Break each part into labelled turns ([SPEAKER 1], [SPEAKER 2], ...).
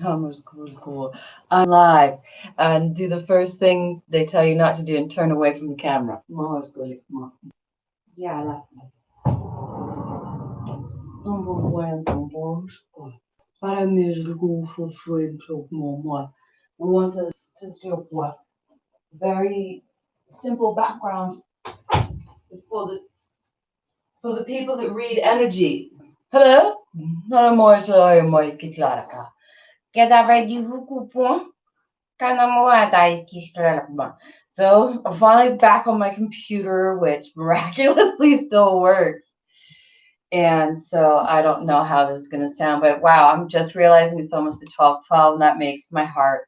[SPEAKER 1] Almost cool. I'm live and do the first thing they tell you not to do and turn away from the camera. Yeah, we want to do what? Very simple background for the people that read energy. Hello? Hello, more so moi kitlaraka. Vous coupons? So I'm finally back on my computer, which miraculously still works. And so I don't know how this is going to sound, but wow, I'm just realizing it's almost 12:12, and that makes my heart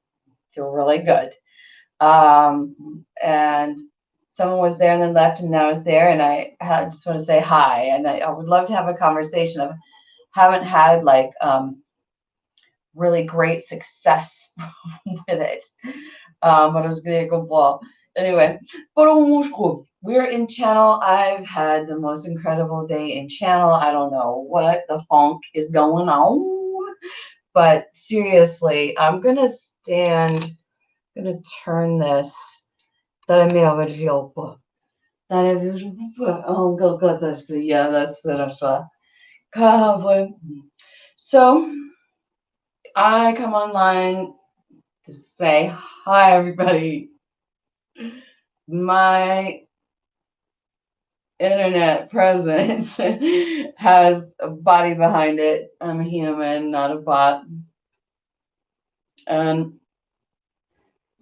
[SPEAKER 1] feel really good. And someone was there and then left, and now is there, and I just want to say hi, and I would love to have a conversation. I haven't had like really great success with it. But it was going to go ball. Anyway, we're in channel. I've had the most incredible day in channel. I don't know what the funk is going on, but seriously, I'm going to turn this. Yeah, so I come online to say hi, everybody. My internet presence has a body behind it. I'm a human, not a bot. And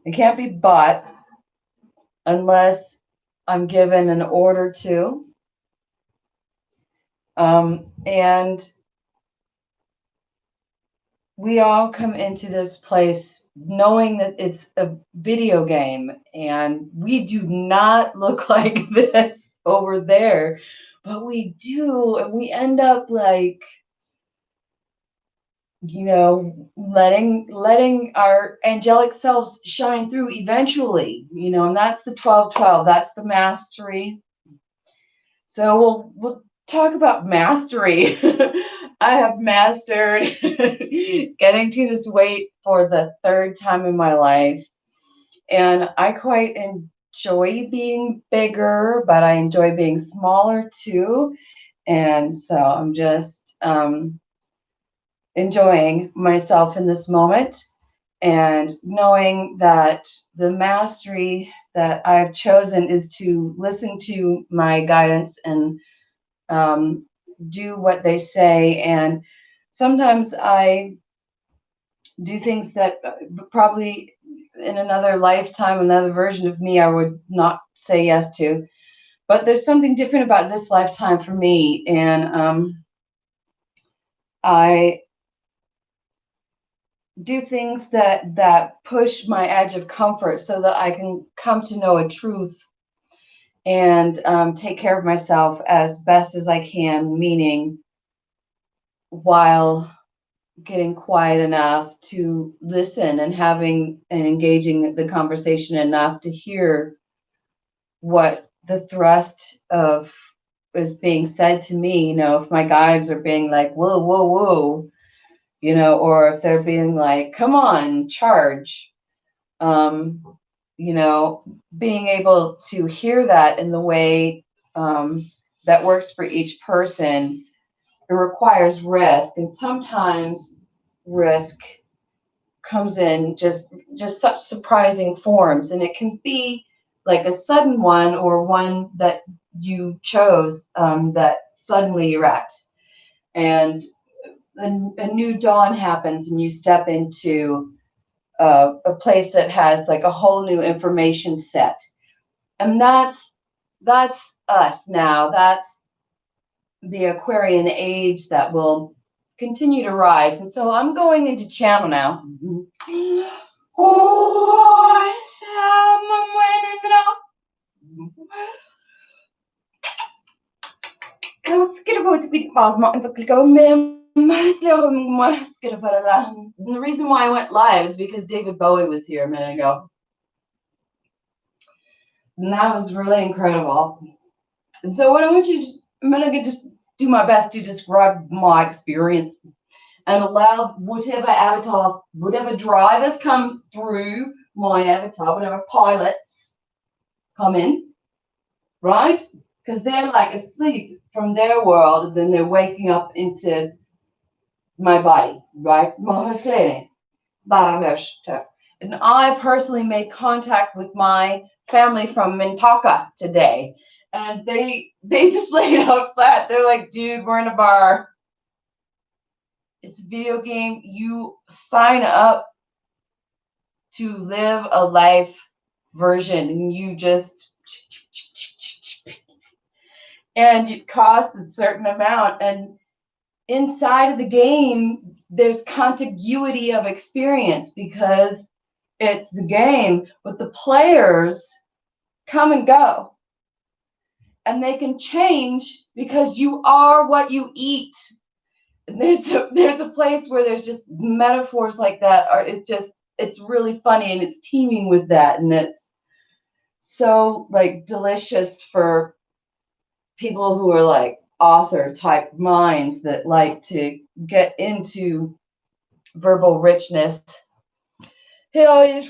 [SPEAKER 1] it can't be bought unless I'm given an order to. And we all come into this place knowing that it's a video game, and we do not look like this over there, but we do, and we end up like, letting our angelic selves shine through eventually, and that's the 12:12. That's the mastery. So we'll talk about mastery. I have mastered getting to this weight for the third time in my life, and I quite enjoy being bigger, but I enjoy being smaller too. And so I'm just enjoying myself in this moment and knowing that the mastery that I've chosen is to listen to my guidance and do what they say. And sometimes I do things that probably in another lifetime, another version of me, I would not say yes to. But there's something different about this lifetime for me. And I do things that push my edge of comfort so that I can come to know a truth and take care of myself as best as I can, meaning while getting quiet enough to listen and having and engaging the conversation enough to hear what the thrust of is being said to me. If my guides are being like, whoa, whoa, whoa, or if they're being like, come on, charge, being able to hear that in the way that works for each person. It requires risk, and sometimes risk comes in just such surprising forms, and it can be like a sudden one or one that you chose that suddenly you're at, and a new dawn happens, and you step into a place that has like a whole new information set, and that's us now. That's the Aquarian age that will continue to rise. And so I'm going into channel now. The reason why I went live is because David Bowie was here a minute ago. And that was really incredible. And so what I want you to, I'm going to just do my best to describe my experience and allow whatever avatars, whatever drivers come through my avatar, whatever pilots come in, right? Because they're like asleep from their world, and then they're waking up into my body, right? And I personally made contact with my family from Mintaka today, and they just laid out flat. They're like, dude, we're in a bar. It's a video game. You sign up to live a life version, and you just, and it costs a certain amount, and inside of the game there's contiguity of experience because it's the game, but the players come and go, and they can change because you are what you eat. And there's a place where there's just metaphors like that. It's really funny, and it's teeming with that, and it's so like delicious for people who are like author type minds that like to get into verbal richness. Okay.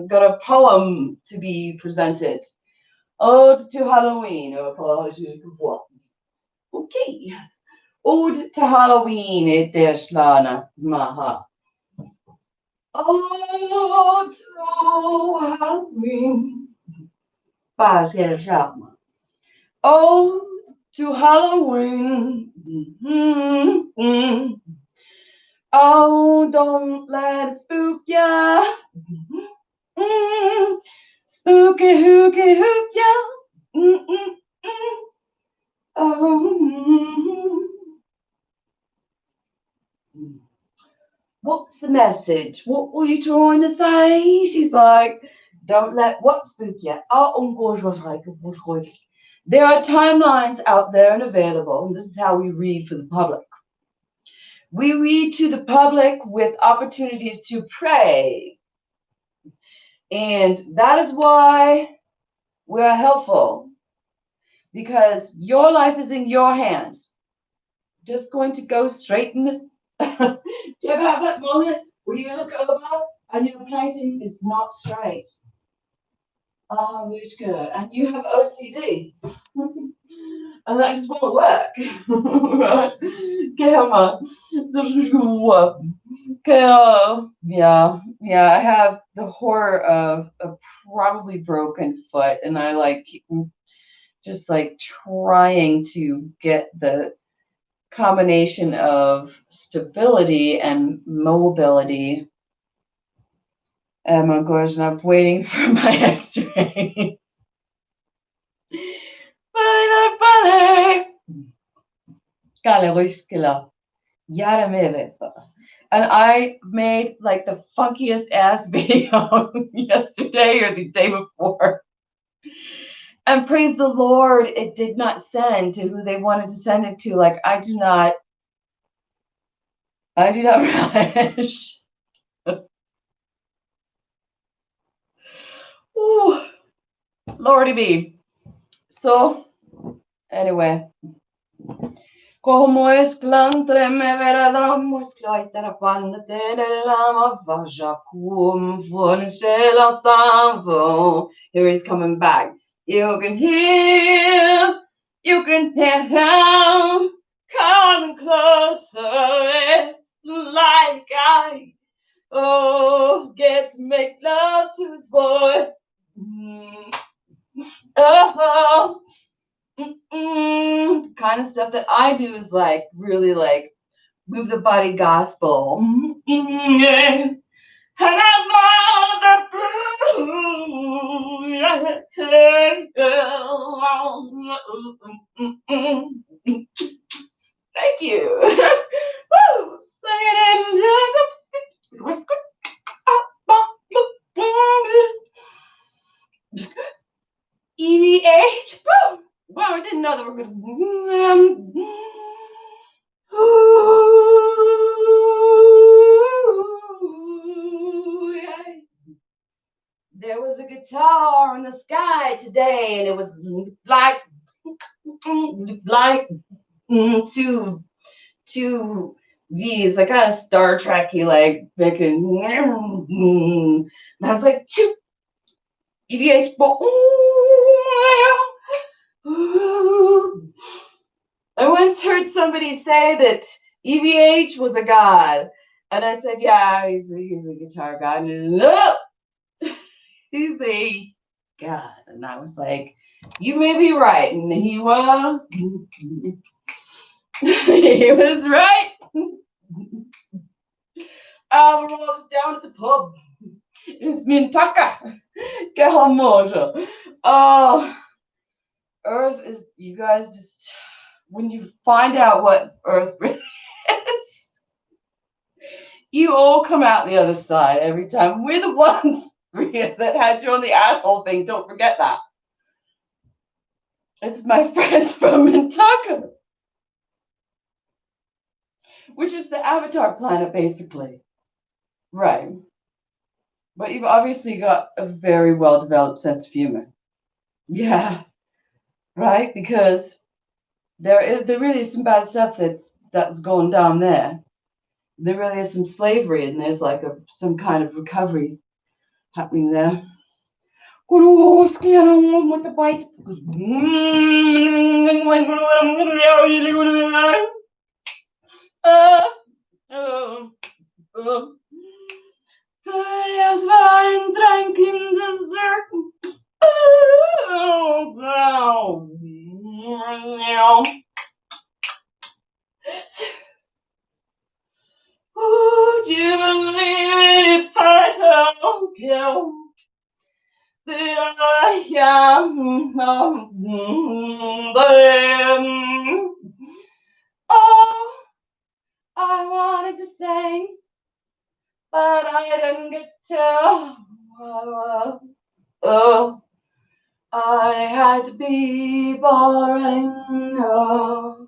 [SPEAKER 1] Got a poem to be presented. Ode to Halloween. Okay. Ode to Halloween. It is Lana Maha. Ode to Halloween. Ode to Halloween. Mm-hmm. Oh, don't let it spook ya. Mm-hmm. Spooky, hooky, hook ya. Mm-mm-mm. Oh. What's the message? What were you trying to say? She's like, don't let what spook you. Oh, gosh, there are timelines out there and available, and this is how we read for the public. We read to the public with opportunities to pray. And that is why we're helpful, because your life is in your hands. Just going to go straight in. Do you ever have that moment where you look over and your painting is not straight? Oh, it's good. And you have OCD. And that just won't work. Right? Yeah, I have the horror of a probably broken foot, and I like just like trying to get the combination of stability and mobility. Oh my gosh, and I'm waiting for my x-ray. Funny. And I made like the funkiest ass video yesterday or the day before. And praise the Lord, it did not send to who they wanted to send it to. Like, I do not relish. Ooh, Lordy be. So, anyway. Como esclantre me veradamos cloitera pandate lama vajakum funstelatavo. Here he's coming back. You can hear him coming closer. It's like I get to make love to his voice. Oh. The kind of stuff that I do is like really like move the body gospel. And I'm thank you. Woo! EVH. Wow, I didn't know that we're good. There was a guitar star in the sky today, and it was like two V's, like kind of Star Trek-y, like making, and I was like, EVH, I once heard somebody say that EVH was a god, and I said, yeah, he's a guitar god. And no, he's a god. And I was like, you may be right. And he was. He was right. We're all just down at the pub. It's me and Tucker. Galactic. Oh, Earth is, you guys just, when you find out what Earth is, you all come out the other side every time. We're the ones, Ria, that had you on the asshole thing. Don't forget that. It's my friends from Mintucker, which is the Avatar planet, basically. Right. But you've obviously got a very well-developed sense of humor. Yeah. Right? Because there really is some bad stuff that's going down there. There really is some slavery, and there's like some kind of recovery happening there. Oh, scared on with the bite. Das war ein Trank in Dessert. Would you believe if I told you that I am them? Oh, I wanted to say, but I didn't get to. Oh, I had to be boring. Oh,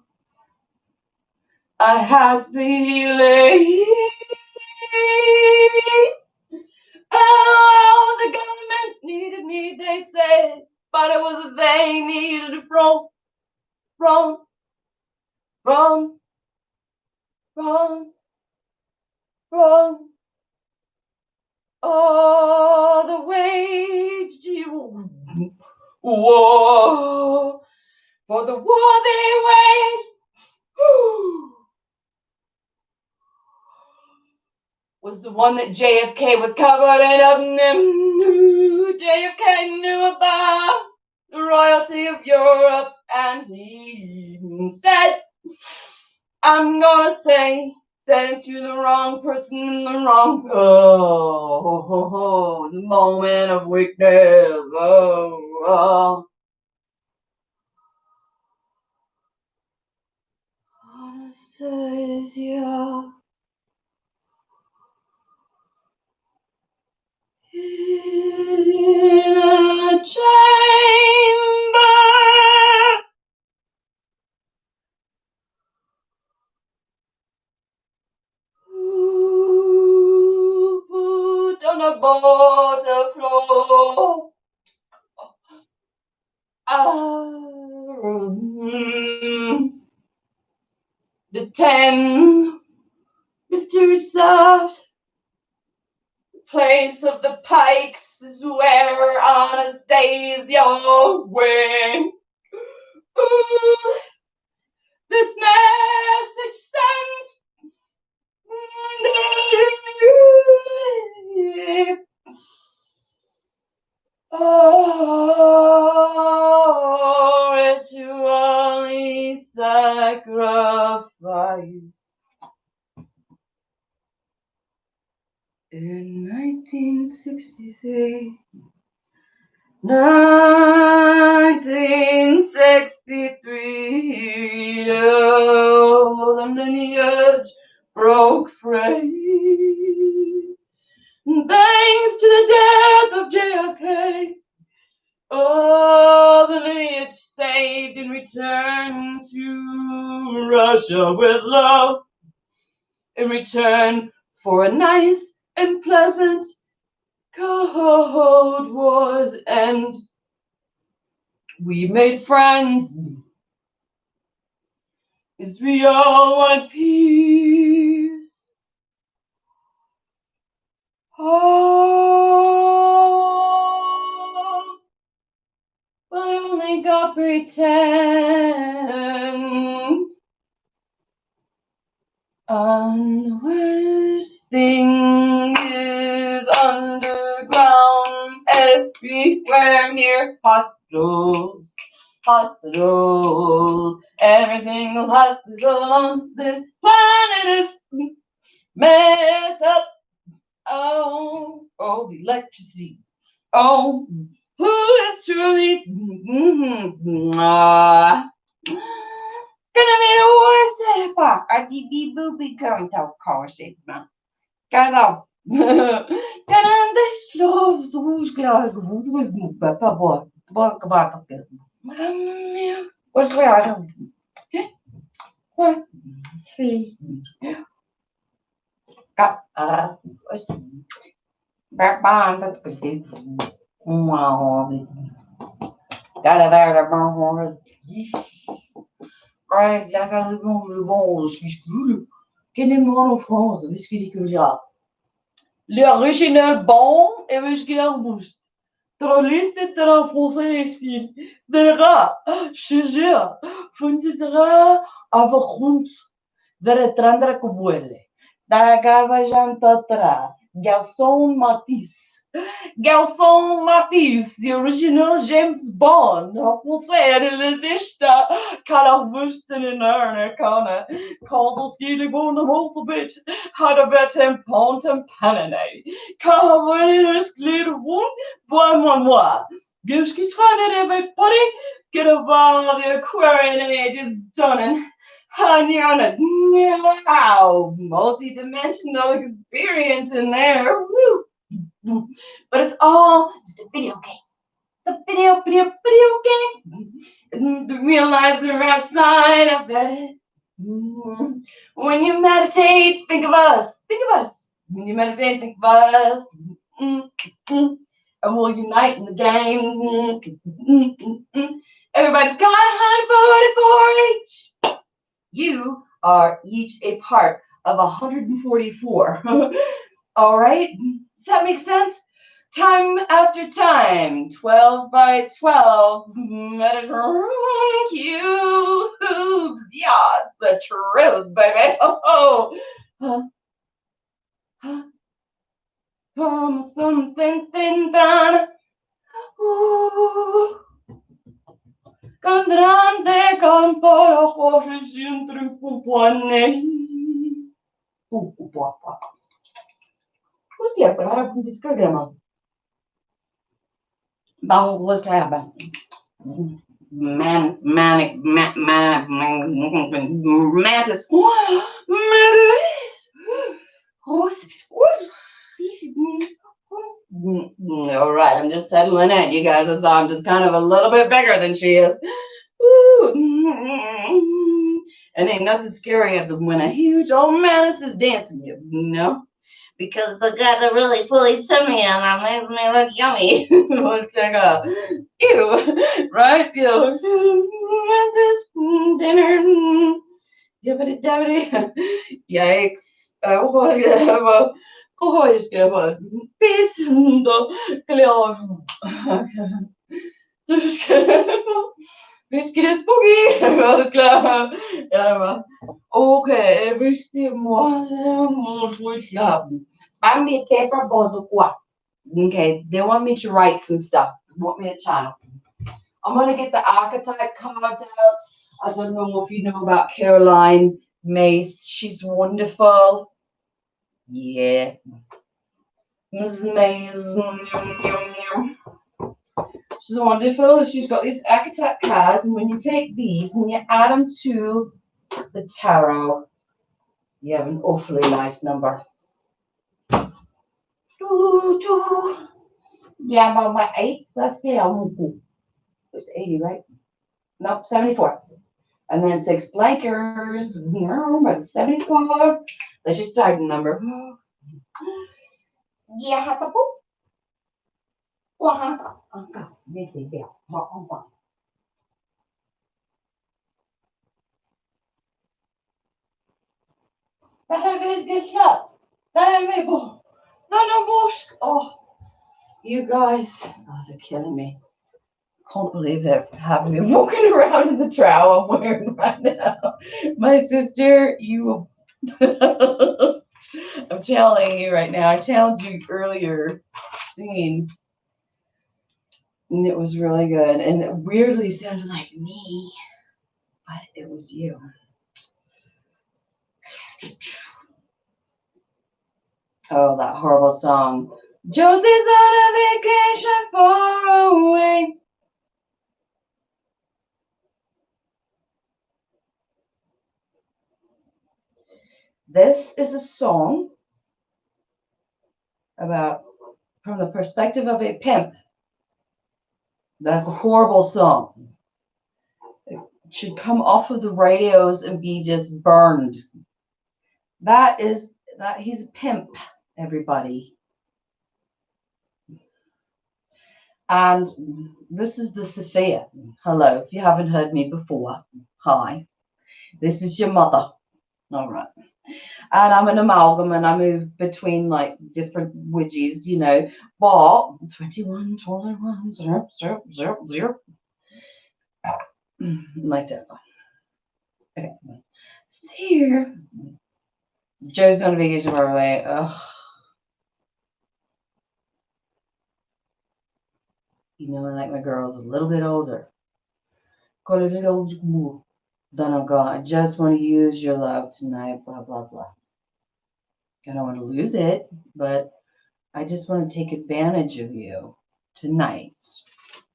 [SPEAKER 1] I had to be late. Oh, the government needed me, they said, but it was they needed from. Oh, the wage you war for the war they waged was the one that JFK was covering up. JFK knew about the royalty of Europe, and he said, I'm gonna say, said it to the wrong person in the wrong, the moment of weakness, Anastasia in a chamber. Who put on a butterfly? The Thames, Mr. Soft, place of the pikes is where Anastasia went. Ooh, this message sent. Oh, ritually sacrifice. In 1963, 1963, oh, the lineage broke free. Thanks to the death of JFK, oh, the lineage saved and returned to Russia with love, in return for a nice and pleasant Cold War's end. We made friends, 'cause we all wanted peace. Oh, but only God pretend. And the worst thing is underground, everywhere near hospitals. Hospitals, every single hospital on this planet is messed up. Oh, the electricity. Oh, who is truly gonna be the worst ever? RTB booby come to korset man. Kada. Kada det slov zvužgla gvuzvig papa bot. Bot bot. What's going on? What? See. Got back bond. That's good. Wow. Got a better more. Right, la faire le bon, ce que je veux. Quel est mon en France? Qu'est-ce qu'il dit que j'ai? L'original bon et original boost. Trollite tra français skill. Dera, je jure. Funditra avond. Dere trandra kubuele. Dagava jantatra. Garçon Matisse. Garçon Matisse, the original James Bond. Français, le dista. Kalavustan in Erna, Kaldoski Gona Moltobit, Hadabet and Pont and Panane. Kavalinus Glitter Wound, moi. Gilski Trying everybody, get a ball, the Aquarian age is done and honey on a wow, multi-dimensional experience in there. Woo. But it's all just a video game. The video game. The real lives are outside of it. When you meditate, think of us. Think of us. When you meditate, think of us. And we'll unite in the game. Everybody's got 144 each. You are each a part of 144. All right? Does that make sense? Time after time, 12 by 12, Mediterranean cubes. Yes, the truth, baby. Something thin down. Grande campora hoje sempre pupuane. Who's here? But I have this grandma. Bao was happening. Mantis. All right, I'm just settling in, you guys. I'm just kind of a little bit bigger than she is. And ain't nothing scarier than when a huge old mantis is dancing, you know? Because they got a really fully tummy and that makes me look yummy. Let's check out. Ew, right? You know, dinner, dibbity dabbity. Yikes. Whatever. Oh, jag ska vara peace då skulle jag du ska visst det spooky jag ska okay visst det måste jag Bambi paper bodo what. Okay, they want me to write some stuff. They want me to channel. I'm gonna get the archetype cards out. I don't know if you know about Caroline Mace. She's wonderful. Yeah. Mrs. Mace. She's wonderful. She's got these archetype cards, and when you take these and you add them to the tarot, you have an awfully nice number. Yeah, about 8. That's the it's 80, right? Nope, 74. And then 6 blankers. But 74. That's your starting number. Yeah, Oh, you guys, oh, they're killing me. Can't believe they're having me walking around in the trowel I'm wearing right now. My sister, you, I'm telling you right now, I challenged you earlier singing, and it was really good, and it weirdly sounded like me, but it was you. Oh, that horrible song. Josie's on a vacation far away. This is a song about, from the perspective of a pimp. That's a horrible song. It should come off of the radios and be just burned. That he's a pimp, everybody. And this is the Sophia. Hello, if you haven't heard me before. Hi. This is your mother. All right. And I'm an amalgam and I move between like different widgets, you know. But 21, 21, 0, 0, 0, 0. Like that. Okay. Here. Joe's on vacation far away. Ugh. You know, like my girl's a little bit older. I just want to use your love tonight, blah, blah, blah. I don't want to lose it, but I just want to take advantage of you tonight.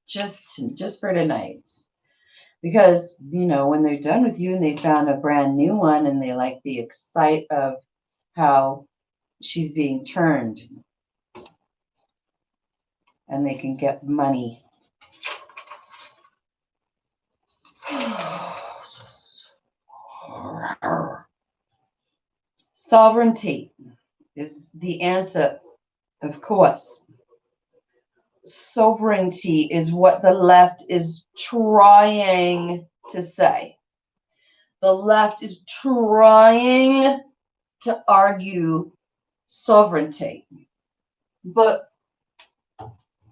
[SPEAKER 1] Just for tonight. Because, you know, when they're done with you and they found a brand new one and they like the excite of how she's being turned and they can get money. Sovereignty is the answer, of course. Sovereignty is what the left is trying to say. The left is trying to argue sovereignty. But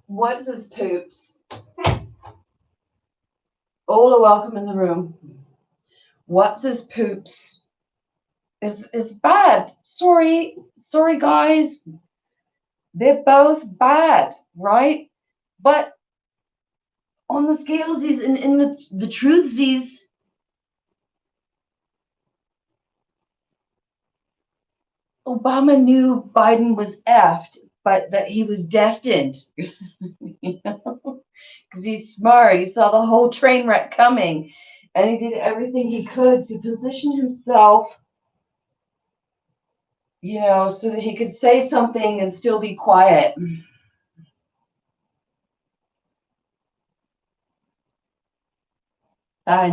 [SPEAKER 1] what's this poops? All are welcome in the room. What's his poops is bad. Sorry guys. They're both bad, right? But on the scales, in the truth, Obama knew Biden was effed, but that he was destined. You know? Because he's smart. He saw the whole train wreck coming. And he did everything he could to position himself, you know, so that he could say something and still be quiet. That's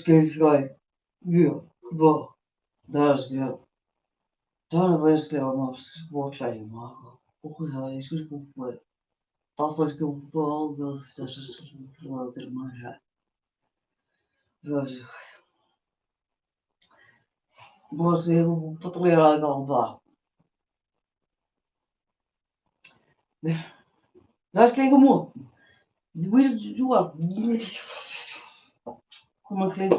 [SPEAKER 1] good, guy. Yeah, well, that's good. Don't risk it on sport like Marco. Oh, he's going to go for it. Dat was go for all those that is well in my head. Was patrulha galva. Nós ligamos. Depois do como assim?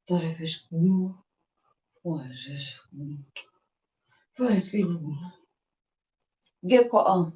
[SPEAKER 1] Tarefas comigo. Hoje. Parece que get for us.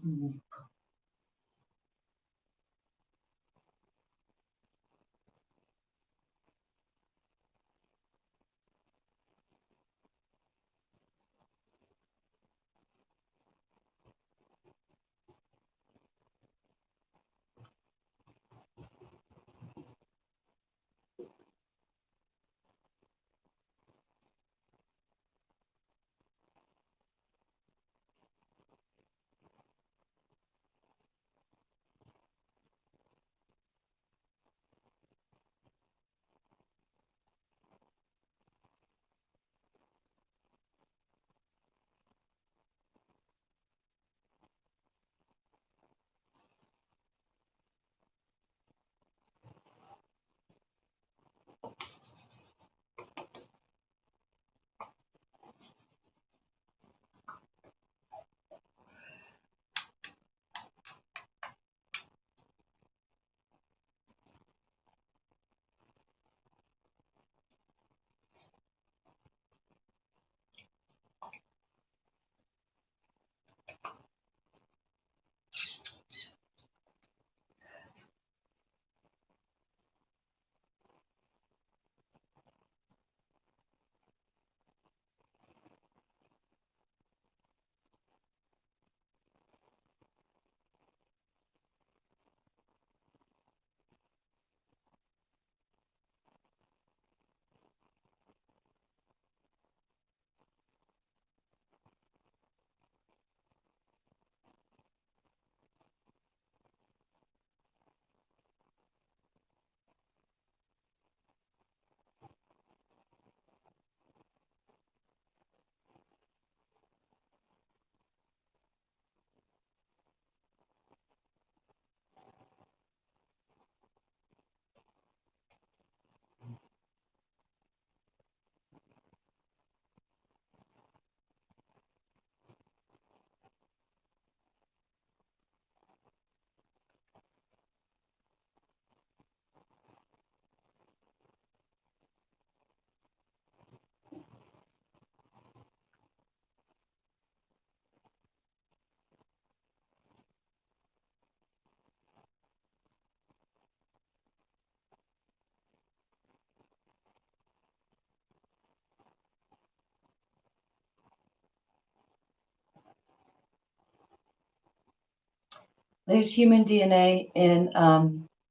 [SPEAKER 1] There's human DNA in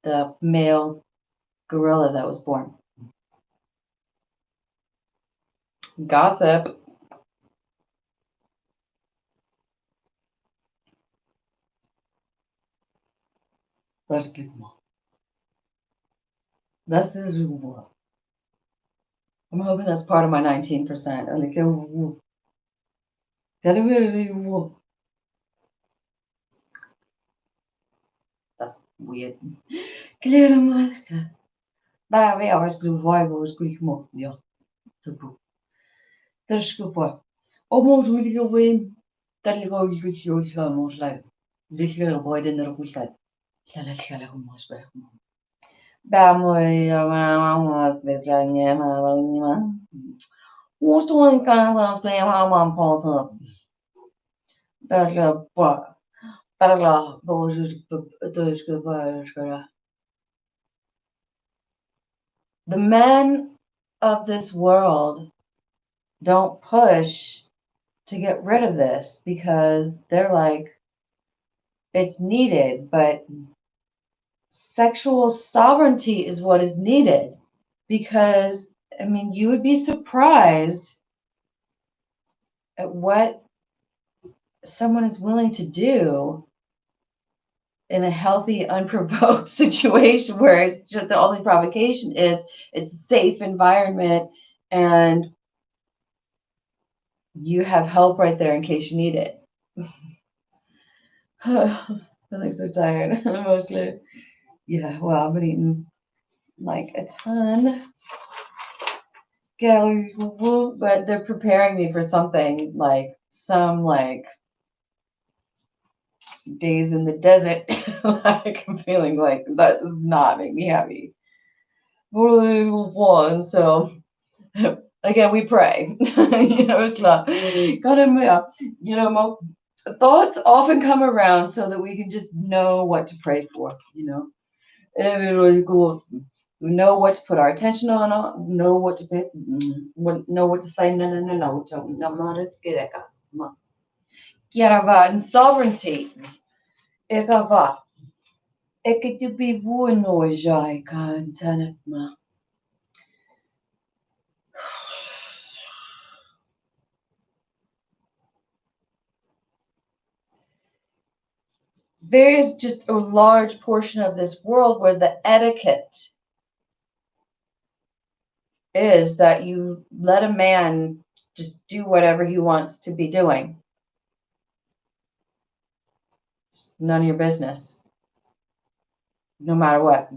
[SPEAKER 1] the male gorilla that was born. Gossip. Let's get more. This is. I'm hoping that's part of my 19%. That's weird. Daar weer als ik was ik mo ja te boek. Dat is goed. Almost really go win. Dat ik ook goed zo almost like. Dit little boy didn't know who's that. Let's get a most back. Bamwe was with Ganya. Who's doing kind of play how I'm part of? That's a what? That's a those good. The men of this world don't push to get rid of this because they're like, it's needed, but sexual sovereignty is what is needed. Because, I mean, you would be surprised at what someone is willing to do in a healthy, unprovoked situation where it's just the only provocation is it's a safe environment and you have help right there in case you need it. I'm feeling so tired mostly. Yeah, well, I've been eating like a ton calories, but they're preparing me for something like some like days in the desert. Like I'm feeling like that does not make me happy. And so again, we pray. It's not. Thoughts often come around so that we can just know what to pray for. And it'd be really cool. We know what to put our attention on. Know what to pick. Know what to say. No. Yarava and sovereignty. Ikava. Ikitubi wunoijai kantanatma. There is just a large portion of this world where the etiquette is that you let a man just do whatever he wants to be doing. It's none of your business. No matter what.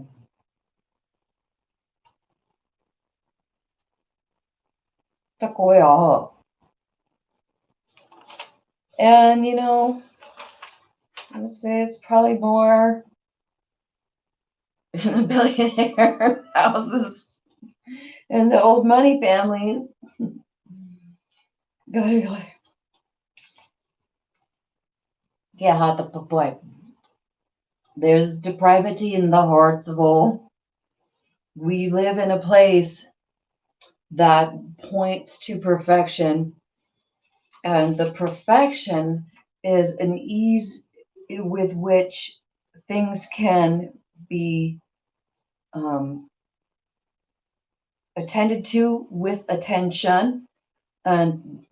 [SPEAKER 1] And I would say it's probably more in the billionaire houses and the old money families. Yeah, boy. There's depravity in the hearts of all. We live in a place that points to perfection, and the perfection is an ease with which things can be attended to with attention and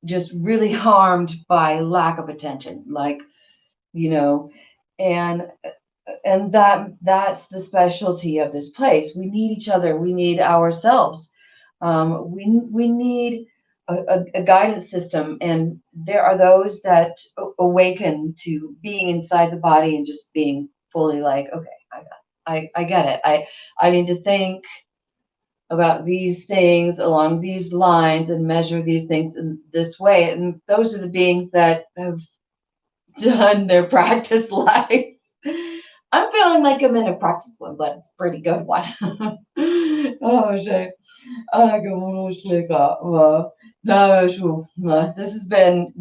[SPEAKER 1] just really harmed by lack of attention, and that's the specialty of this place. We need each other. We need ourselves. We need a guidance system, and there are those that awaken to being inside the body and just being fully like, okay, I get it. I need to think about these things along these lines and measure these things in this way. And those are the beings that have done their practice lives. I'm feeling like I'm in a practice one, but it's a pretty good one. Oh, shit. This has been,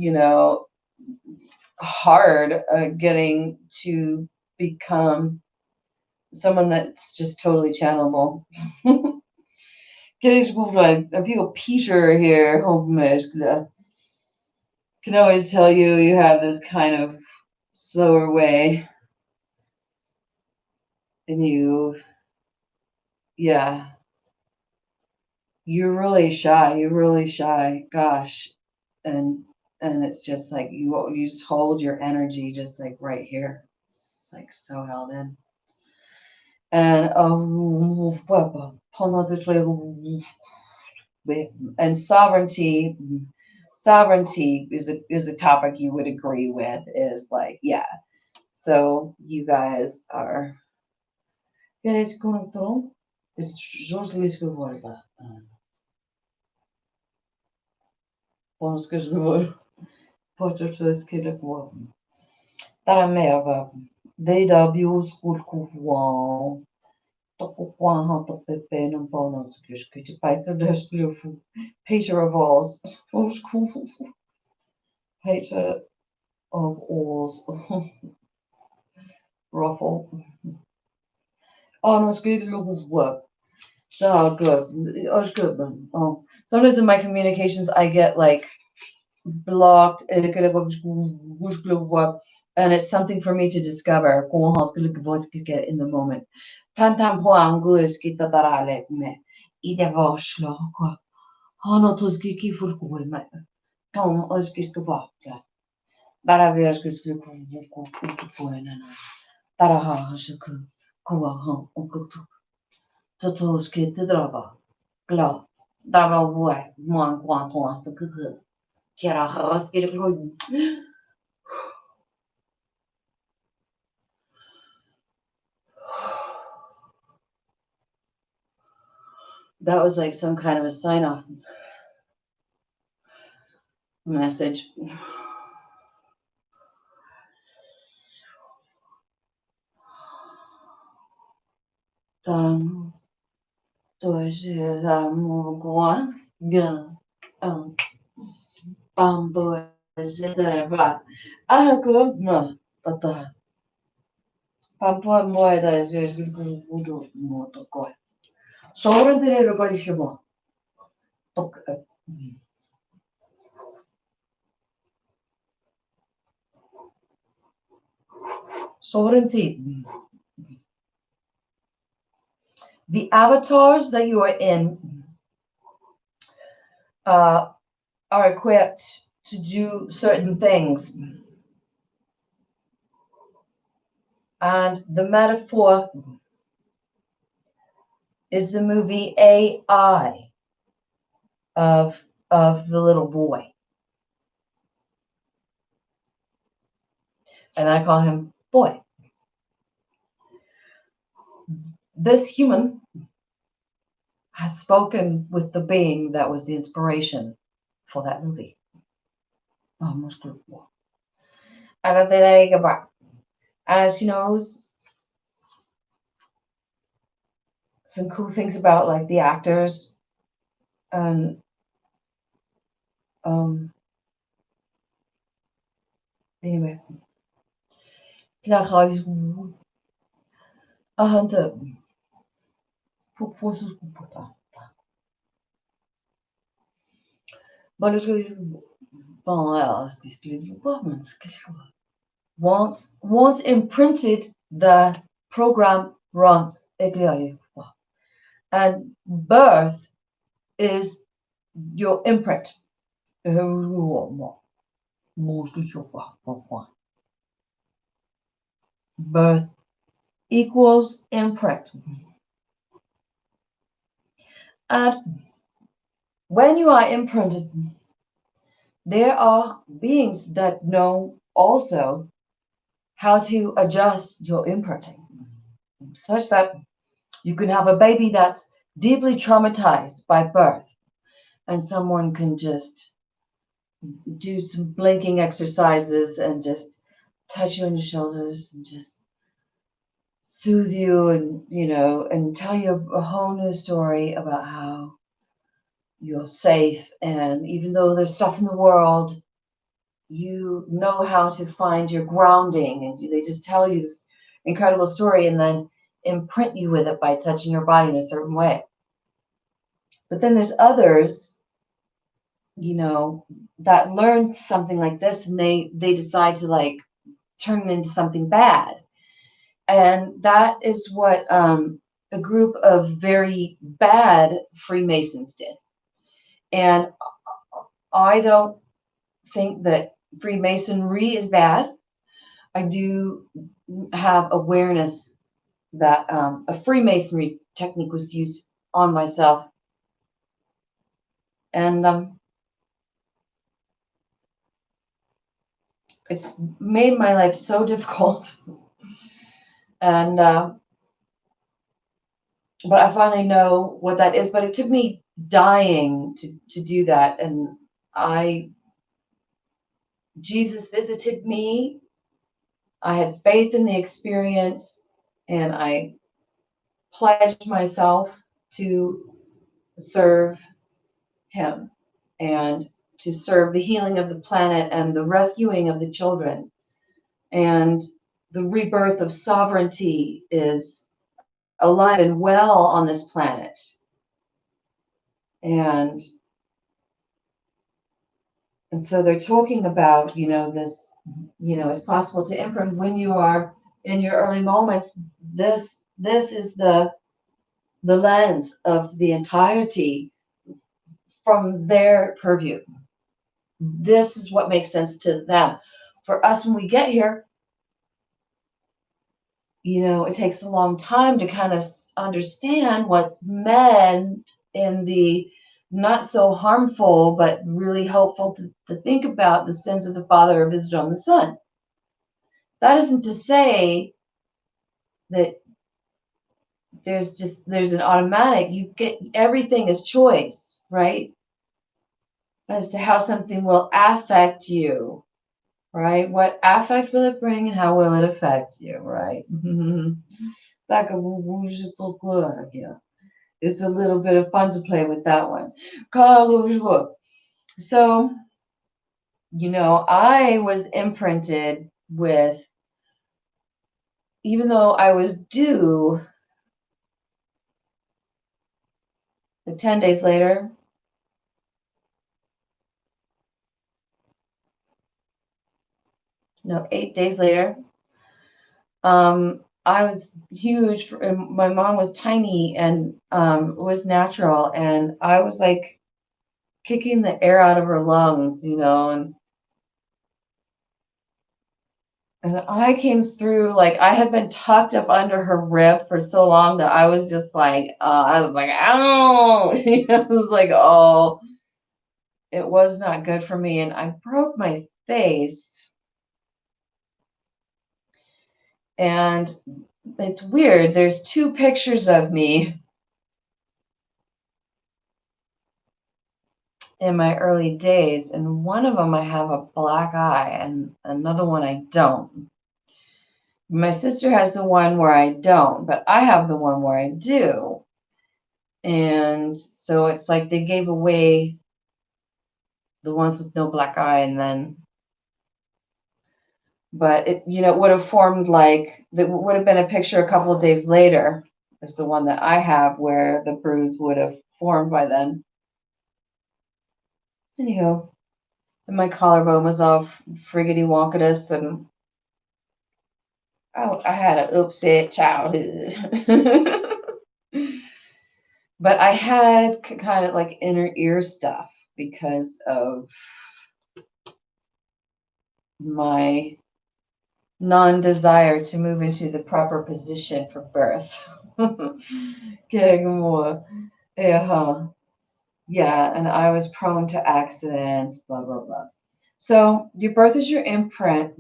[SPEAKER 1] hard getting to become someone that's just totally channelable. I feel Peter here. Can always tell you have this kind of slower way and yeah, you're really shy. You're really shy. Gosh, and it's just like you just hold your energy just like right here. It's like so held in. And and sovereignty is a topic you would agree with. Is like, yeah. So you guys are. Queres control? Jorge geworden. Ons geworden. Potatoes kidder geworden. Tarameva. Deda bios goed kuvuan. Tokuan had op de pen en bonus. Dus kun je bij de destloef. Peter of Oz. Ons kuvu. Peter of Oz. Ruffle. Oh, no, it's good to look work. Oh, good. Oh, it's good, man. Oh, sometimes in my communications, I get like blocked, and it's something for me to discover in the moment. That was like some kind of a sign-off message. Sovereignty. The avatars that you are in are equipped to do certain things. And the metaphor is the movie AI of the little boy. And I call him Boy. This human has spoken with the being that was the inspiration for that movie. And she knows some cool things about like the actors and anyway. Once imprinted, the program runs. And birth is your imprint. Birth equals imprint. And when you are imprinted, there are beings that know also how to adjust your imprinting, such that you can have a baby that's deeply traumatized by birth, and someone can just do some blinking exercises and just touch you on your shoulders and just soothe you and, and tell you a whole new story about how you're safe. And even though there's stuff in the world, you know how to find your grounding, and they just tell you this incredible story and then imprint you with it by touching your body in a certain way. But then there's others, that learn something like this, and they decide to like turn it into something bad. And that is what a group of very bad Freemasons did. And I don't think that Freemasonry is bad. I do have awareness that a Freemasonry technique was used on myself. And it's made my life so difficult. And but I finally know what that is. But it took me dying to do that. And Jesus visited me. I had faith in the experience, and I pledged myself to serve him and to serve the healing of the planet and the rescuing of the children. And the rebirth of sovereignty is alive and well on this planet. And so they're talking about, this, it's possible to imprint when you are in your early moments. This is the lens of the entirety from their purview. This is what makes sense to them. For us, when we get here, it takes a long time to kind of understand what's meant in the not so harmful, but really helpful to think about the sins of the Father are visited on the Son. That isn't to say that there's an automatic, you get everything is choice, right? As to how something will affect you, right? What affect will it bring and how will it affect you, right? It's a little bit of fun to play with that one. So, I was imprinted with, even though I was due 10 days later, no, 8 days later, I was huge. My mom was tiny and was natural, and I was like kicking the air out of her lungs, and I came through like I had been tucked up under her rib for so long that I was just like, ow, it was like, oh, it was not good for me, and I broke my face, and it's weird. There's 2 pictures of me in my early days, and one of them I have a black eye, and another one I don't. My sister has the one where I don't, but I have the one where I do. And so it's like they gave away the ones with no black eye, and then, but it, would have formed like, that would have been a picture a couple of days later as the one that I have where the bruise would have formed by then. Anyhow, and my collarbone was all friggity wonkadus, and I had an upset childhood. But I had kind of like inner ear stuff because of my non-desire to move into the proper position for birth. Getting more, yeah, and I was prone to accidents, blah, blah, blah. So your birth is your imprint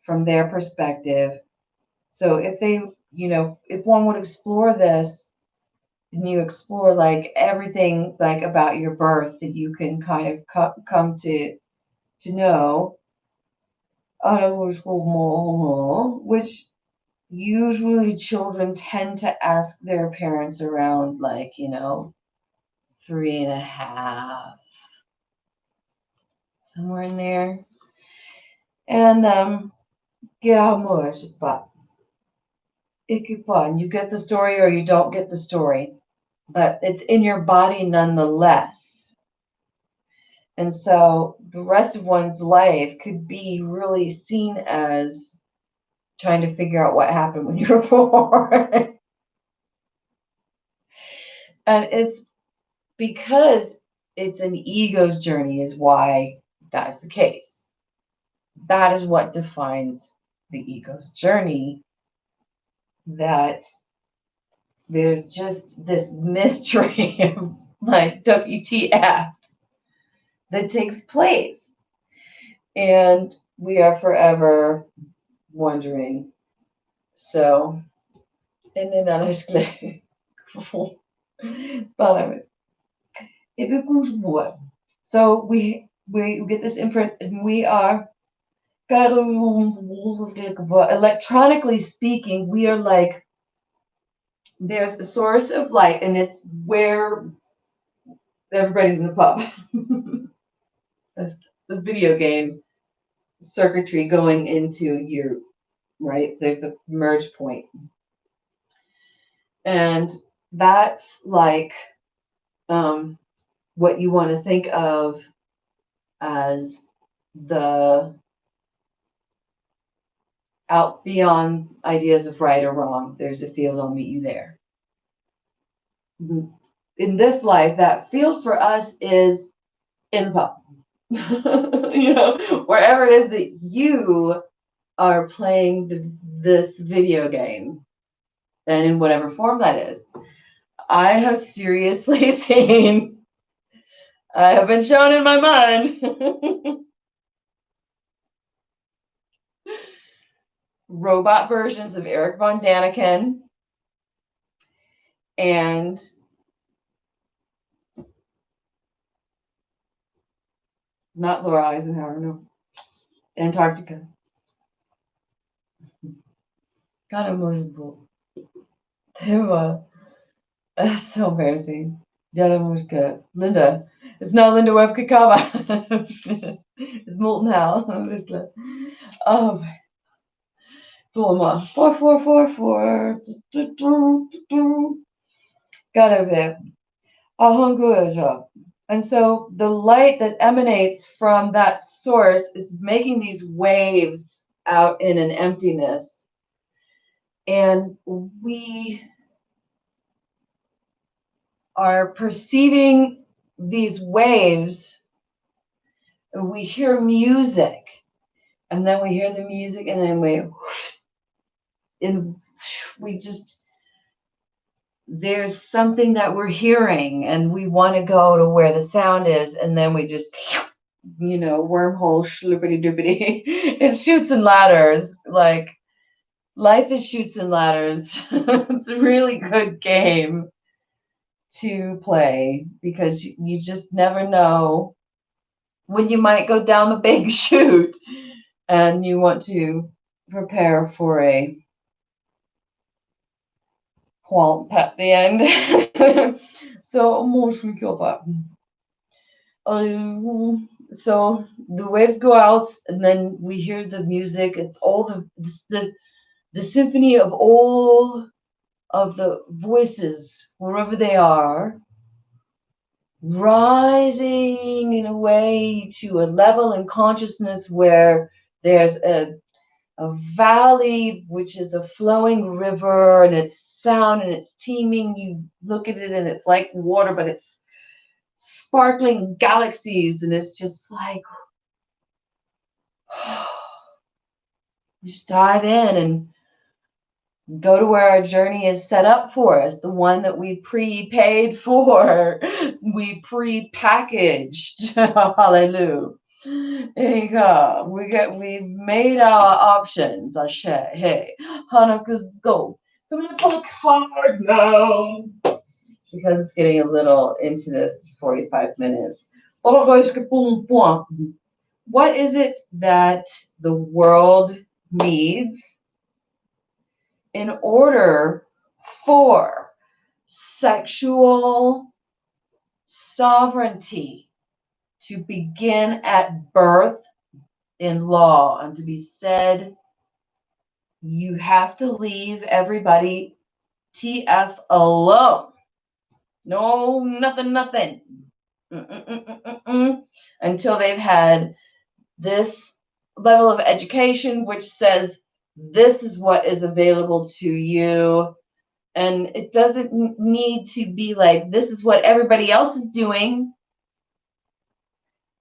[SPEAKER 1] from their perspective. So if they, if one would explore this, and you explore like everything like about your birth that you can kind of come to know, which usually children tend to ask their parents around like 3.5, somewhere in there, and get AMOR, but you get the story or you don't get the story, but it's in your body nonetheless. And so the rest of one's life could be really seen as trying to figure out what happened when you were born. And it's because it's an ego's journey is why that's the case. That is what defines the ego's journey, that there's just this mystery of like WTF that takes place. And we are forever wondering. So, and then so we get this imprint, and we are, electronically speaking, we are like, there's a source of light, and it's where everybody's in the pub. That's the video game circuitry going into you, right? There's a merge point. And that's like what you want to think of as the out beyond ideas of right or wrong. There's a field, I'll meet you there. In this life, that field for us is in the pub. You know, wherever it is that you are playing this video game, and in whatever form that is. I have seriously seen, I have been shown in my mind robot versions of Eric Von Daniken and not Laura Eisenhower, no, Antarctica. God, emotional. That's so embarrassing. Good. Linda. It's not Linda Webb Kakava. It's Molten Hal. Oh, 4. Got over there. And so the light that emanates from that source is making these waves out in an emptiness. And we are perceiving these waves, and we hear music, and then we hear the music, and then we just, there's something that we're hearing, and we want to go to where the sound is, and then we just, wormhole, schlippity doopity. It shoots and ladders. Like, life is shoots and ladders. It's a really good game to play, because you just never know when you might go down the big chute, and you want to prepare for a whomp at the end. So the waves go out, and then we hear the music. It's all the symphony of all of the voices, wherever they are, rising in a way to a level in consciousness where there's a valley, which is a flowing river, and it's sound and it's teeming. You look at it and it's like water, but it's sparkling galaxies, and it's just like, just dive in and go to where our journey is set up for us, the one that we pre-paid for, we pre-packaged. Hallelujah. We've made our options. Hey, Hanukkah's go. So I'm gonna pull a card now, because it's getting a little into this 45 minutes. What is it that the world needs in order for sexual sovereignty to begin at birth in law, and to be said, you have to leave everybody TF alone. No, nothing. Until they've had this level of education, which says this is what is available to you. And it doesn't need to be like, this is what everybody else is doing.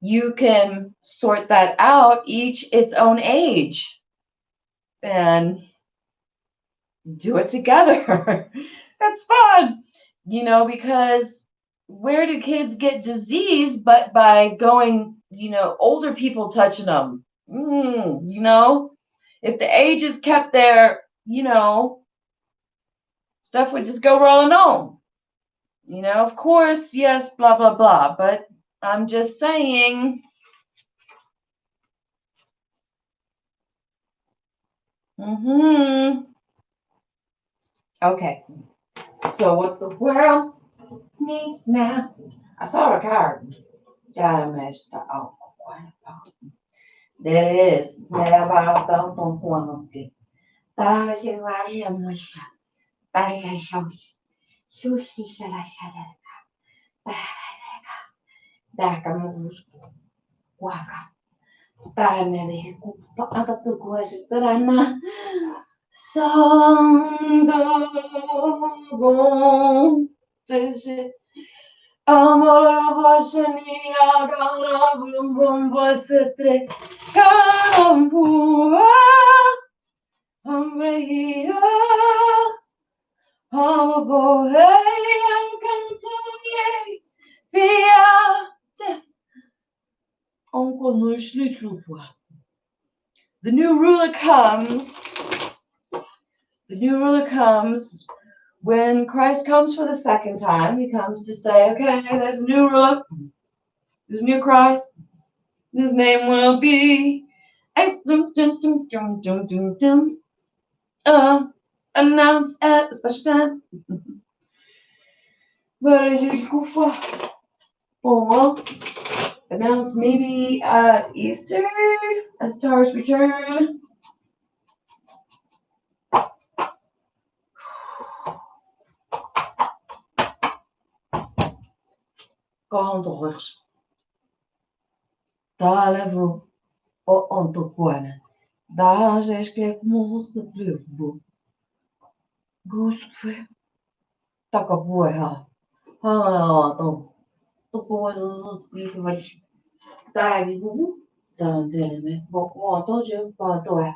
[SPEAKER 1] You can sort that out, each its own age, and do it together. That's fun, because where do kids get disease but by going, older people touching them? If the age is kept there, stuff would just go rolling on. Of course, yes, blah, blah, blah. But I'm just saying. Okay. So what the world needs now. I saw a card. Gotta match the there it is. The new ruler comes. The new ruler comes when Christ comes for the second time. He comes to say, okay, there's a new ruler. There's a new Christ. His name will be announced at a special time. But as you go announced maybe at Easter, as stars return. Gondors. Talevu o ontopuana. Das esklekmus de bluvbu. Guskwe. Takapueha. Haato. Topoos bifaj. Taravibu. Tanteleme. Bokotoje. Patoa.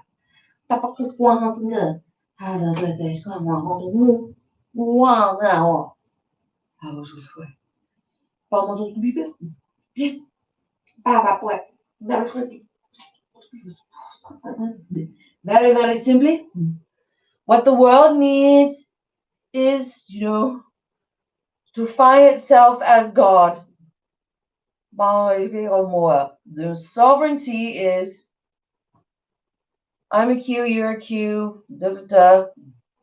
[SPEAKER 1] Tapakuananga. Hada zete skama hotu. Wangao. Haboskwe. Palmados bibe. Baba boy. Very, very simply, what the world needs is, to find itself as God. The sovereignty is, I'm a Q, you're a Q,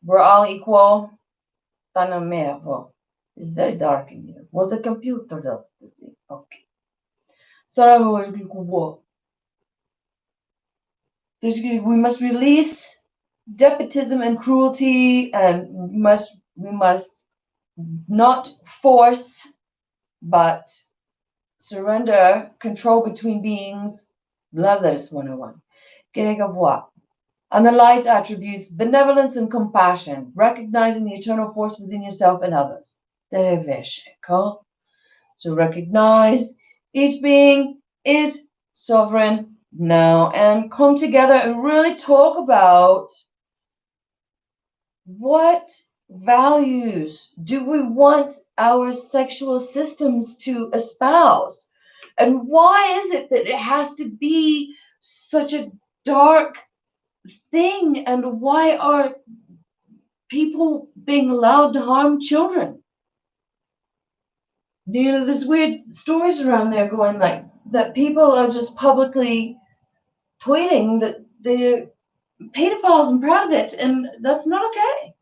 [SPEAKER 1] we're all equal. It's very dark in here. What the computer does. Okay. We must release despotism and cruelty, and we must not force, but surrender control between beings. Love, that is 101. And the light attributes benevolence and compassion, recognizing the eternal force within yourself and others. So recognize each being is sovereign now, and come together and really talk about what values do we want our sexual systems to espouse, and why is it that it has to be such a dark thing, and why are people being allowed to harm children? There's weird stories around there going like that people are just publicly tweeting that they're pedophiles and proud of it, and that's not okay.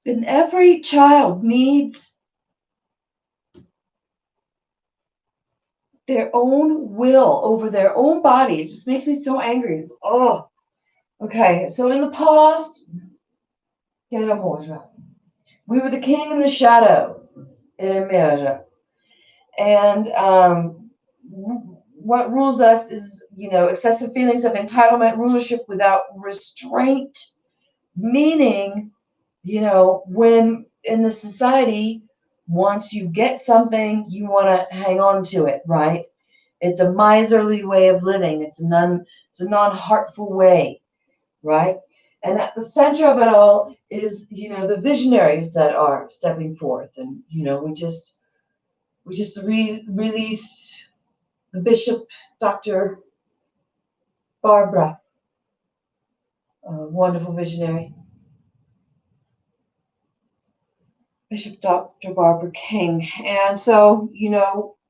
[SPEAKER 1] And every child needs their own will over their own body. It just makes me so angry. Oh, okay. So in the past, we were the king in the shadow. And what rules us is excessive feelings of entitlement, rulership without restraint, meaning, when in the society, once you get something, you want to hang on to it, right? It's a miserly way of living. It's a non-heartful way, right? And at the center of it all is, the visionaries that are stepping forth. And, we just released the Bishop, Dr. Barbara, a wonderful visionary. Bishop Dr. Barbara King. And so,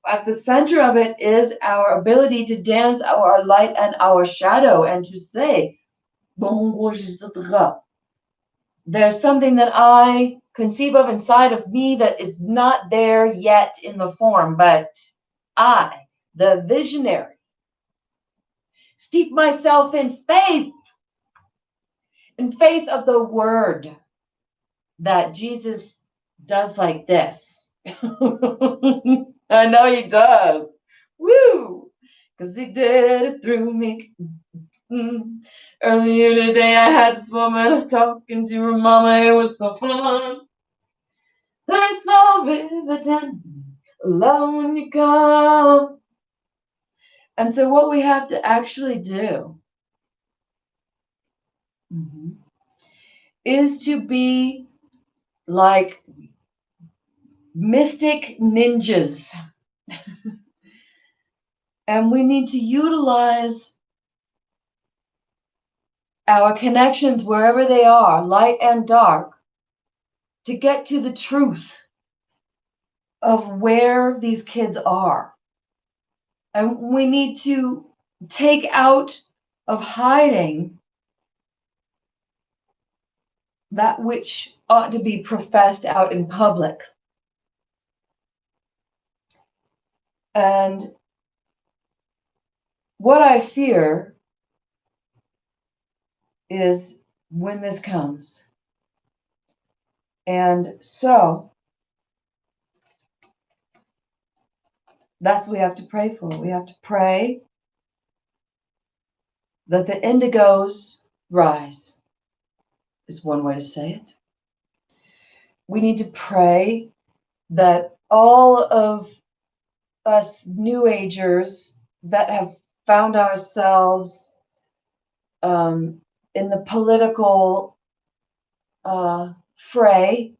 [SPEAKER 1] at the center of it is our ability to dance our light and our shadow and to say, there's something that I conceive of inside of me that is not there yet in the form, but I, the visionary, steep myself in faith of the word that Jesus does like this. I know he does. Woo! Because he did it through me. Earlier today, I had this moment of talking to her mama. It was so fun. Thanks for visiting. Love when you come. And so, what we have to actually do is to be like mystic ninjas. And we need to utilize our connections wherever they are, light and dark, to get to the truth of where these kids are. And we need to take out of hiding that which ought to be professed out in public. And what I fear is when this comes. And so that's what we have to pray for. We have to pray that the indigos rise, is one way to say it. We need to pray that all of us New Agers that have found ourselves in the political fray,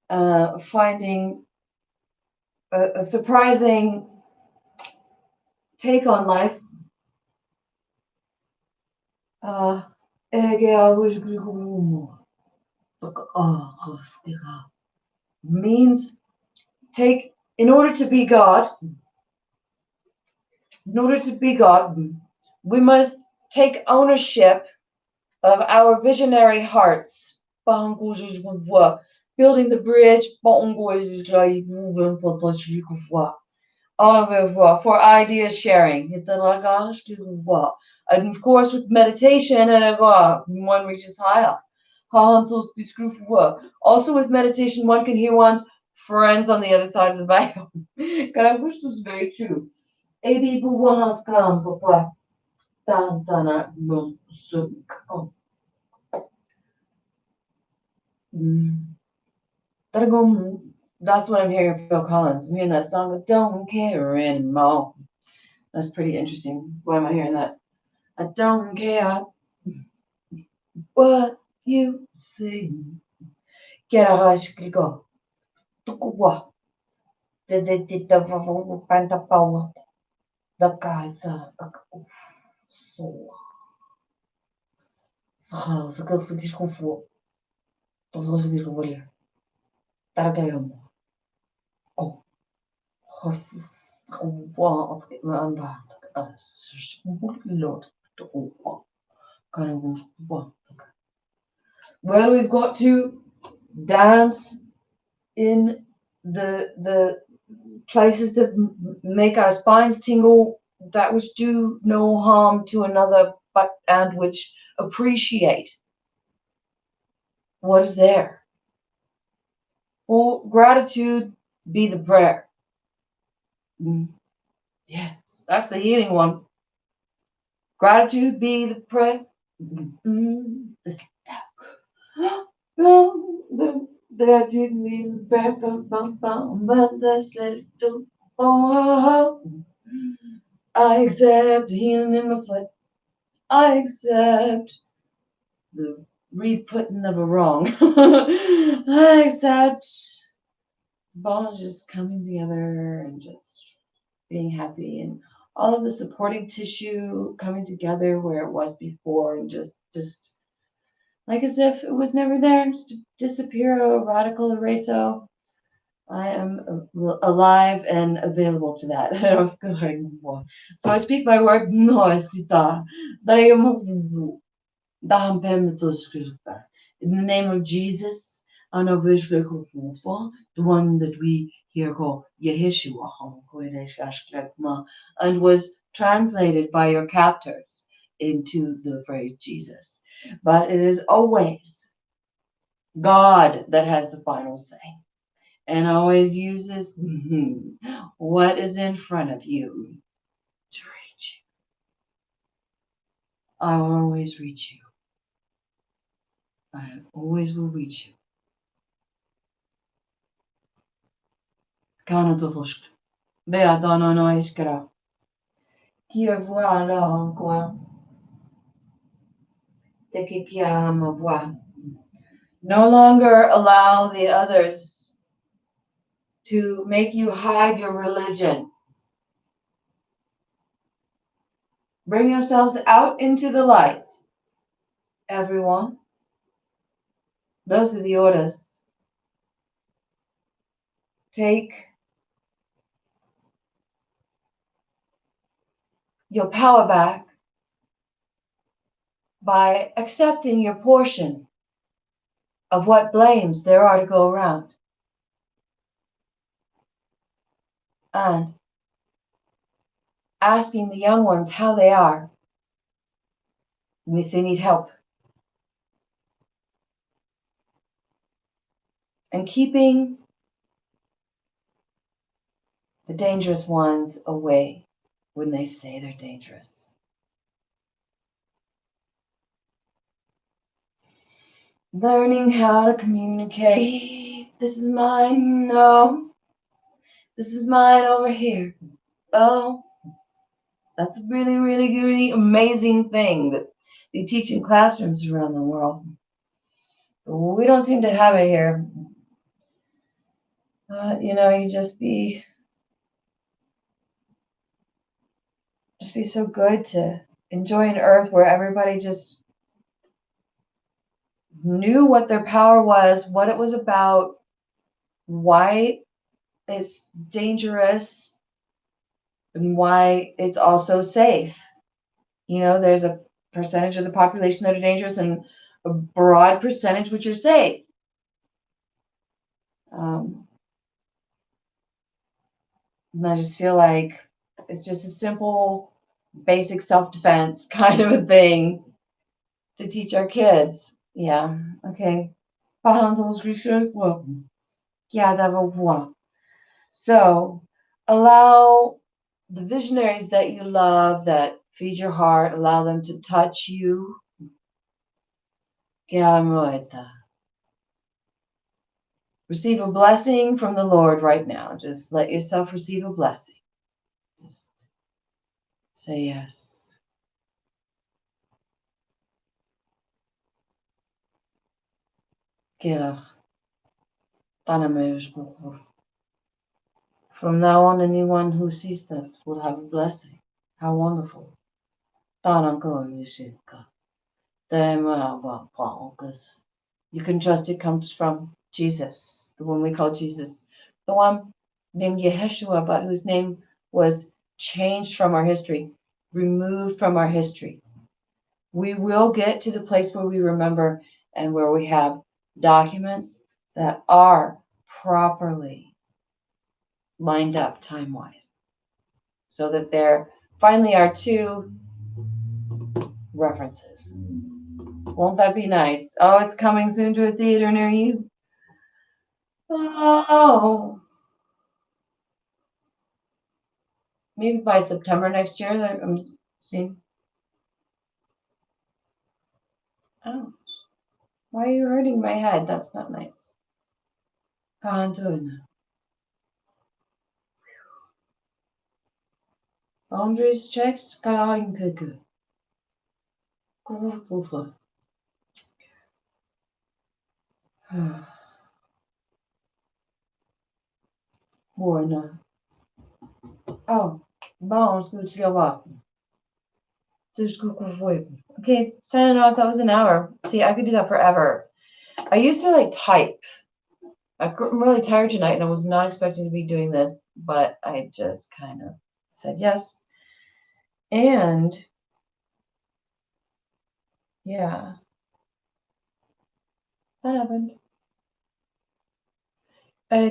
[SPEAKER 1] finding a surprising take on life, means in order to be God, we must take ownership of our visionary hearts. Building the bridge for idea sharing. And of course, with meditation, one reaches higher. Also, with meditation, one can hear one's friends on the other side of the veil. God, I wish this was very true. That's what I'm hearing Phil Collins. I'm hearing that song, I don't care anymore. That's pretty interesting. Why am I hearing that? I don't care what you say. Get a rush, go. The guys well, we've got to dance in the places that make our spines tingle, that which do no harm to another, and which appreciate what is there. For gratitude be the prayer. Yes, that's the healing one. Gratitude be the prayer. That didn't mean but that's it. Oh, I accept healing in my foot. I accept the re-putting of a wrong. I accept bones just coming together and just being happy, and all of the supporting tissue coming together where it was before, and just like as if it was never there, just to disappear, a radical eraso. I am alive and available to that. So I speak my word, no, sita. In the name of Jesus, and of the one that we hear called Yeshua, and was translated by your captors into the phrase Jesus. But it is always God that has the final say, and always uses what is in front of you to reach you. I will always reach you. I always will reach you. Kana totoshka. Bea dana no iskara. Kia voila encore. Teke kia ama voa. No longer allow the others to make you hide your religion. Bring yourselves out into the light, everyone. Those are the orders. Take your power back by accepting your portion of what blames there are to go around, and asking the young ones how they are and if they need help, and keeping the dangerous ones away when they say they're dangerous. Learning how to communicate. This is mine. No. This is mine over here. Oh, that's a really, really, really amazing thing that they teach in classrooms around the world. But we don't seem to have it here. You just be so good to enjoy an earth where everybody just knew what their power was, what it was about, why it's dangerous, and why it's also safe. There's a percentage of the population that are dangerous and a broad percentage which are safe. And I just feel like it's just a simple, basic self-defense kind of a thing to teach our kids. Yeah, okay. So allow the visionaries that you love, that feed your heart, allow them to touch you. Receive a blessing from the Lord right now. Just let yourself receive a blessing. Just say yes. From now on, anyone who sees that will have a blessing. How wonderful. Because you can trust it comes from Jesus, the one we call Jesus, the one named Yeshua, but whose name was changed from our history, removed from our history. We will get to the place where we remember and where we have documents that are properly lined up time-wise, so that there finally are two references. Won't that be nice? Oh, it's coming soon to a theater near you. Oh, maybe by September next year. I'm seeing. Ouch. Why are you hurting my head? That's not nice. Canton. Boundaries checked. Good. Buona. Oh, bom, good to up. Okay, signing off. That was an hour. See, I could do that forever. I used to like type. I'm really tired tonight, and I was not expecting to be doing this, but I just kind of said yes. And yeah, that happened. I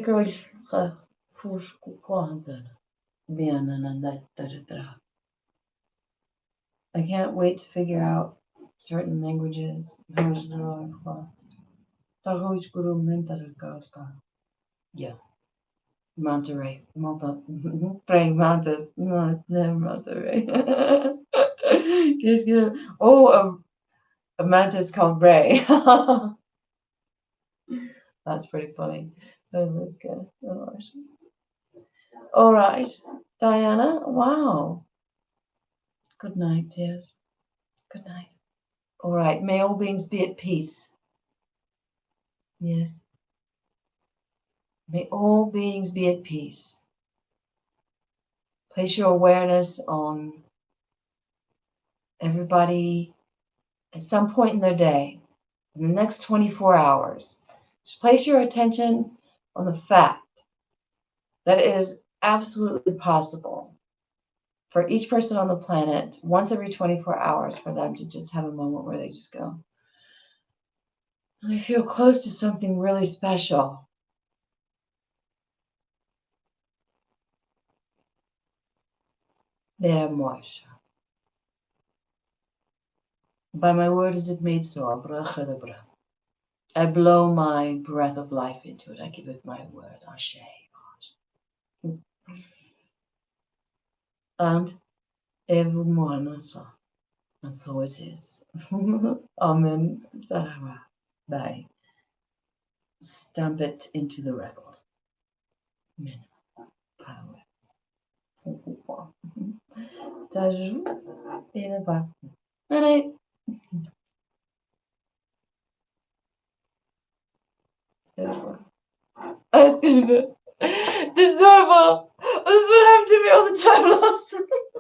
[SPEAKER 1] can't wait to figure out certain languages. Yeah. Monterey. Praying mantis. No, Monterey. Oh, a mantis called Ray. That's pretty funny. That was good. All right. Diana, wow. Good night, dears. Good night. All right. May all beings be at peace. Yes. May all beings be at peace. Place your awareness on everybody at some point in their day, in the next 24 hours. Just place your attention on the fact that it is absolutely possible for each person on the planet, once every 24 hours, for them to just have a moment where they just go, they feel close to something really special. By my word is it made so. I blow my breath of life into it. I give it my word. Ashe. And everyone saw. And so it is. Amen. Bye. Stamp it into the record. Amen. Power. T'ajoutes et ne pas. Allez. Est-ce que je veux? This is horrible. This is what happened to me all the time last week.